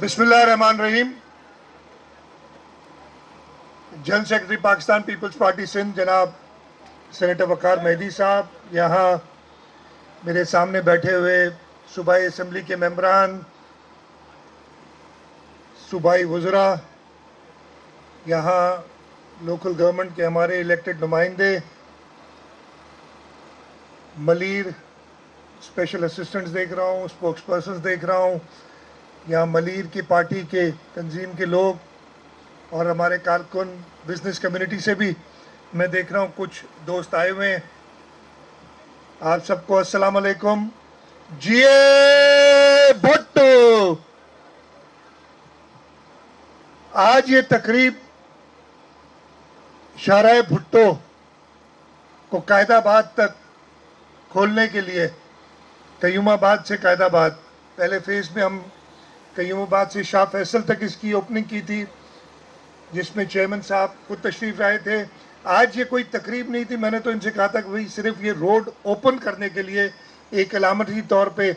बिस्मिल्लाहिर्रहमानिर्रहीम। General secretary Pakistan people's party Sindh जनाब senator वकार मेहदी साहब, यहाँ मेरे सामने बैठे हुए सूबाई असम्बली के मेंबरान, सूबाई वज़रा, यहाँ लोकल गवर्नमेंट के हमारे इलेक्टेड नुमाइंदे, मलीर स्पेशल असिस्टेंट्स देख रहा हूँ, स्पोक्स पर्सन देख रहा हूँ, यहाँ मलीर की पार्टी के तंजीम के लोग और हमारे कारकुन बिजनेस कम्युनिटी से भी मैं देख रहा हूँ कुछ दोस्त आए हुए हैं। आप सबको अस्सलाम वालेकुम। जिए भुट्टो। आज ये तकरीब शाहराह भुट्टो को कायदाबाद तक खोलने के लिए, कयूमाबाद से कायदाबाद, पहले फेज में हम कयूमाबाद से शाह फैसल तक इसकी ओपनिंग की थी, जिसमें चेयरमैन साहब खुद तशरीफ आए थे। आज ये कोई तकरीब नहीं थी, मैंने तो इनसे कहा था कि भाई सिर्फ ये रोड ओपन करने के लिए एक अलामती तौर पे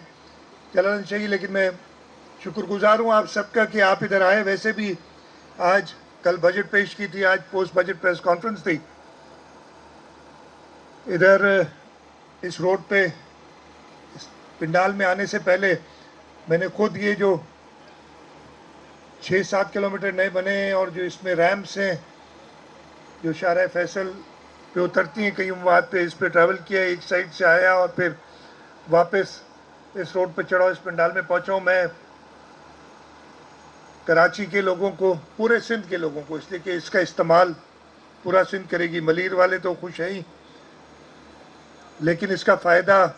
चलाना चाहिए, लेकिन मैं शुक्रगुजार हूँ आप सबका कि आप इधर आए। वैसे भी आज कल बजट पेश की थी, आज पोस्ट बजट प्रेस कॉन्फ्रेंस थी। इधर इस रोड पे इस पिंडाल में आने से पहले मैंने खुद ये जो 6-7 किलोमीटर नए बने हैं और जो इसमें रैम्प्स हैं जो शाहराह फैसल पे उतरती हैं कयूमाबाद पे, इस पे ट्रैवल किया। एक साइड से आया और फिर वापस इस रोड पे चढ़ा, इस पंडाल में पहुंचा हूँ। मैं कराची के लोगों को, पूरे सिंध के लोगों को, इसलिए कि इसका इस्तेमाल पूरा सिंध करेगी। मलीर वाले तो खुश हैं ही, लेकिन इसका फ़ायदा,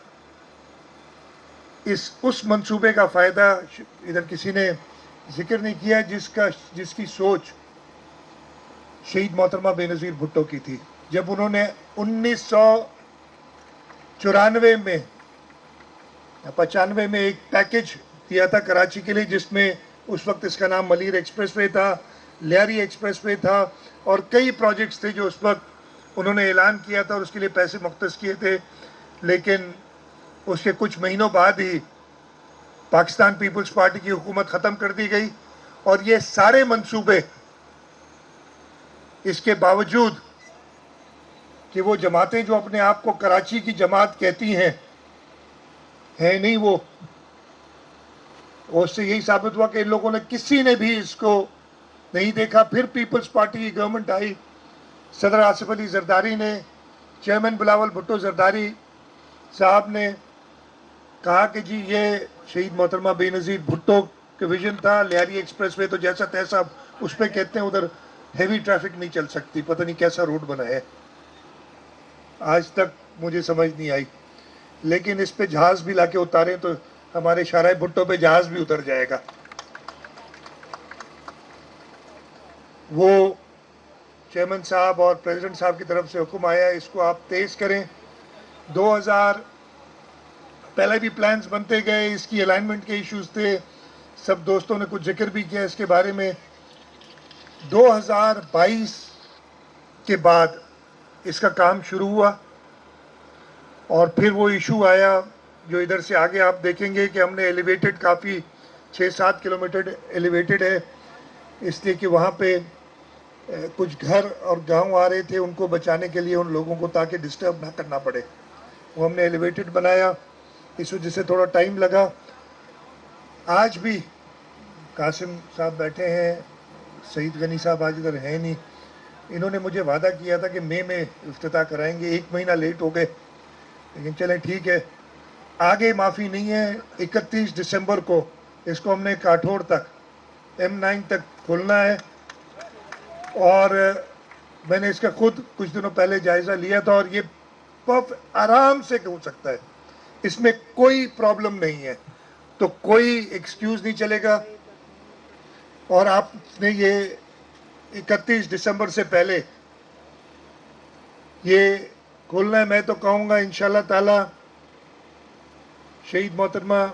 उस मंसूबे का फ़ायदा इधर किसी ने जिक्र नहीं किया जिसकी सोच शहीद मोहतरमा बेनज़ीर भुट्टो की थी। जब उन्होंने 1994 में या 95 में एक पैकेज दिया था कराची के लिए, जिसमें उस वक्त इसका नाम मलीर एक्सप्रेसवे था, लियारी एक्सप्रेसवे था और कई प्रोजेक्ट्स थे जो उस वक्त उन्होंने ऐलान किया था और उसके लिए पैसे मुख्तस किए थे। लेकिन उसके कुछ महीनों बाद ही पाकिस्तान पीपल्स पार्टी की हुकूमत ख़त्म कर दी गई और ये सारे मंसूबे, इसके बावजूद कि वो जमातें जो अपने आप को कराची की जमात कहती हैं, है नहीं वो, उससे यही साबित हुआ कि इन लोगों ने, किसी ने भी इसको नहीं देखा। फिर पीपल्स पार्टी की गवर्नमेंट आई, सदर आसिफ अली जरदारी ने, चेयरमैन बिलावल भुट्टो जरदारी साहब ने कहा कि जी ये शहीद मोहतरमा बेनज़ीर भुट्टो के विजन था। लियारी एक्सप्रेसवे तो जैसा तैसा उस पर कहते हैं, उधर हेवी ट्रैफिक नहीं चल सकती, पता नहीं कैसा रोड बना है, आज तक मुझे समझ नहीं आई। लेकिन इस पे जहाज भी लाके उतारे तो हमारे शाहराह भुट्टो पे जहाज भी उतर जाएगा। वो चेयरमैन साहब और प्रेसिडेंट साहब की तरफ से हुक्म आया, इसको आप तेज करें। 2000 पहले भी प्लान्स बनते गए, इसकी अलाइनमेंट के इश्यूज थे, सब दोस्तों ने कुछ जिक्र भी किया इसके बारे में। 2022 के बाद इसका काम शुरू हुआ और फिर वो इशू आया जो इधर से आगे आप देखेंगे कि हमने एलिवेटेड, काफ़ी 6-7 किलोमीटर एलिवेटेड है, इसलिए कि वहाँ पे कुछ घर और गांव आ रहे थे, उनको बचाने के लिए उन लोगों को, ताकि डिस्टर्ब ना करना पड़े, वो हमने एलिवेटेड बनाया। इस वजह से थोड़ा टाइम लगा। आज भी कासिम साहब बैठे हैं, सईद गनी साहब आज इधर हैं नहीं, इन्होंने मुझे वादा किया था कि मई में इफ्तिताह कराएंगे, 1 महीना लेट हो गए, लेकिन चलें ठीक है, आगे माफ़ी नहीं है। 31 दिसंबर को इसको हमने काठोर तक, M9 तक खोलना है और मैंने इसका खुद कुछ दिनों पहले जायज़ा लिया था और ये आराम से हो सकता है, इसमें कोई प्रॉब्लम नहीं है, तो कोई एक्सक्यूज़ नहीं चलेगा। और आपने ये 31 दिसंबर से पहले ये खोलना है। मैं तो कहूँगा इंशाल्लाह ताला शहीद मोहतरमा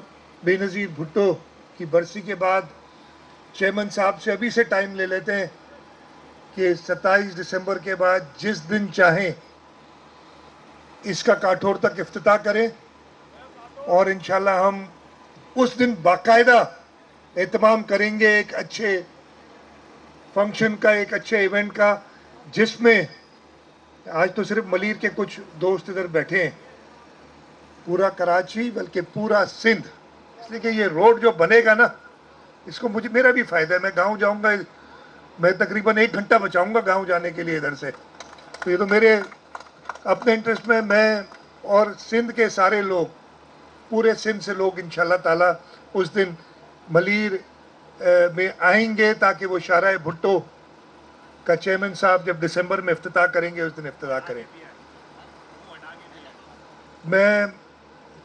बेनज़ीर भुट्टो की बरसी के बाद चेयरमैन साहब से अभी से टाइम ले लेते हैं कि 27 दिसंबर के बाद जिस दिन चाहें इसका काठोर तक इफ्तिताह करें और इंशाल्लाह हम उस दिन बाकायदा एहतमाम करेंगे एक अच्छे फंक्शन का, एक अच्छे इवेंट का, जिसमें आज तो सिर्फ मलीर के कुछ दोस्त इधर बैठे हैं, पूरा कराची बल्कि पूरा सिंध, इसलिए कि ये रोड जो बनेगा ना, इसको मुझे मेरा भी फ़ायदा है। मैं गांव जाऊंगा, मैं तकरीबन 1 घंटा बचाऊंगा गांव जाने के लिए इधर से, तो ये तो मेरे अपने इंटरेस्ट में, मैं और सिंध के सारे लोग, पूरे सिंध से लोग इंशाल्लाह ताला उस दिन मलीर में आएंगे, ताकि वो शाहराह भुट्टो का चेयरमैन साहब जब दिसंबर में इफ्तिताह करेंगे उस दिन इफ्तिताह करें। मैं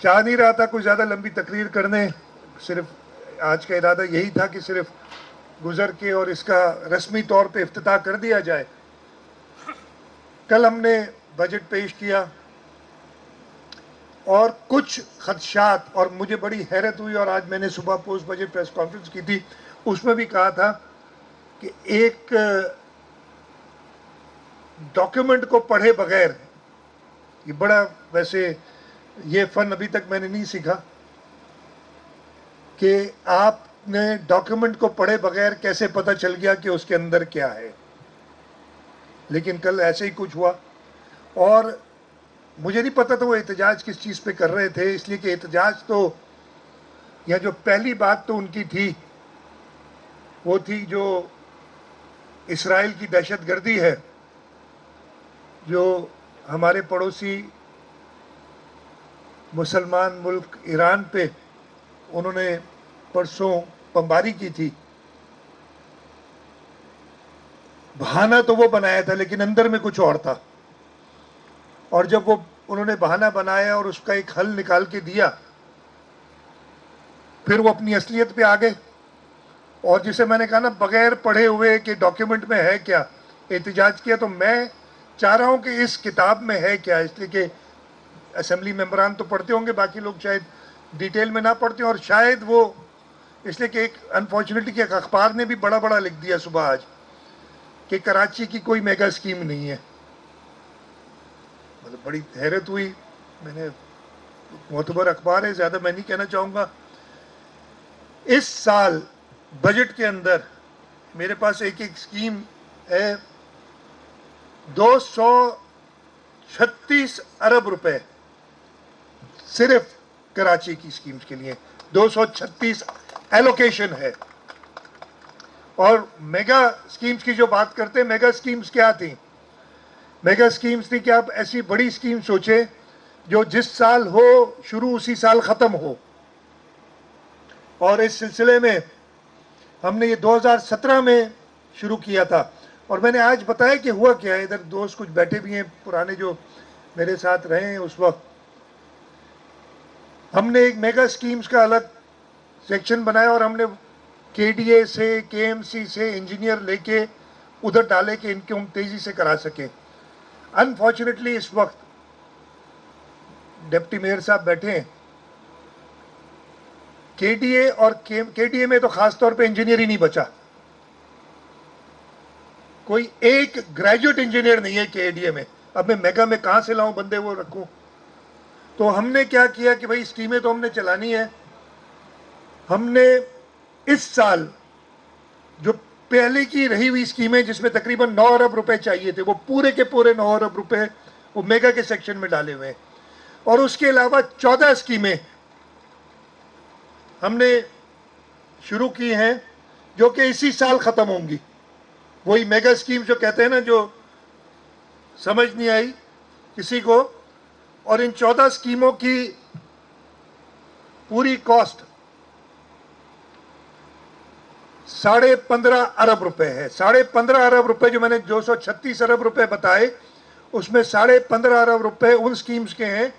चाह नहीं रहा था कोई ज़्यादा लंबी तकरीर करने, सिर्फ आज का इरादा यही था कि सिर्फ गुजर के और इसका रस्मी तौर पे इफ्तिताह कर दिया जाए। कल हमने बजट पेश किया और कुछ खदशात, और मुझे बड़ी हैरत हुई, और आज मैंने सुबह पोस्ट बजट प्रेस कॉन्फ्रेंस की थी, उसमें भी कहा था कि एक डॉक्यूमेंट को पढ़े बगैर, ये बड़ा, वैसे ये फन अभी तक मैंने नहीं सीखा कि आपने डॉक्यूमेंट को पढ़े बगैर कैसे पता चल गया कि उसके अंदर क्या है, लेकिन कल ऐसे ही कुछ हुआ। और मुझे नहीं पता था वो एहतजाज किस चीज़ पे कर रहे थे, इसलिए कि एहतजाज तो, या जो पहली बात तो उनकी थी वो थी जो इसराइल की दहशतगर्दी है, जो हमारे पड़ोसी मुसलमान मुल्क ईरान पे उन्होंने परसों बमबारी की थी। बहाना तो वो बनाया था, लेकिन अंदर में कुछ और था, और जब वो उन्होंने बहाना बनाया और उसका एक हल निकाल के दिया, फिर वो अपनी असलियत पे आ गए। और जिसे मैंने कहा ना, बगैर पढ़े हुए कि डॉक्यूमेंट में है क्या एहतजाज किया, तो मैं चाह रहा हूँ कि इस किताब में है क्या, इसलिए कि असेंबली मेंबरान तो पढ़ते होंगे, बाकी लोग शायद डिटेल में ना पढ़ते, और शायद वो इसलिए कि एक अनफॉर्चुनेटली कि अखबार ने भी बड़ा बड़ा लिख दिया सुबह आज कि कराची की कोई मेगा स्कीम नहीं है। मतलब बड़ी हैरत हुई। मैंने, मोतबर अखबार है, ज़्यादा मैं नहीं कहना चाहूँगा। इस साल बजट के अंदर मेरे पास एक एक स्कीम है, 236 अरब रुपए सिर्फ कराची की स्कीम्स के लिए 236 एलोकेशन है। और मेगा स्कीम्स की जो बात करते हैं, मेगा स्कीम्स क्या थी? मेगा स्कीम्स थी कि आप ऐसी बड़ी स्कीम सोचे जो जिस साल हो शुरू उसी साल ख़त्म हो। और इस सिलसिले में हमने ये 2017 में शुरू किया था, और मैंने आज बताया कि हुआ क्या है। इधर दोस्त कुछ बैठे भी हैं पुराने जो मेरे साथ रहे हैं उस वक्त। हमने एक मेगा स्कीम्स का अलग सेक्शन बनाया और हमने केडीए से, केएमसी से इंजीनियर लेके उधर डाले कि इनके हम तेजी से करा सकें। अनफॉर्चुनेटली इस वक्त डिप्टी मेयर साहब बैठे हैं, केडीए और केडीए में तो खास तौर पे इंजीनियर ही नहीं बचा, कोई एक ग्रेजुएट इंजीनियर नहीं है केडीए में। अब मैं मेगा में कहां से लाऊं बंदे वो रखूं? तो हमने क्या किया कि भाई स्कीमें तो हमने चलानी है। हमने इस साल जो पहले की रही हुई स्कीमें जिसमें तकरीबन 9 अरब रुपए चाहिए थे, वो पूरे के पूरे 9 अरब रुपए वो मेगा के सेक्शन में डाले हुए हैं। और उसके अलावा 14 स्कीमें हमने शुरू की हैं जो कि इसी साल खत्म होंगी। वही मेगा स्कीम जो कहते हैं ना, जो समझ नहीं आई किसी को। और इन 14 स्कीमों की पूरी कॉस्ट 15.5 अरब रुपए है। 15.5 अरब रुपए जो मैंने 236 अरब रुपए बताए, उसमें 15.5 अरब रुपए उन स्कीम्स के हैं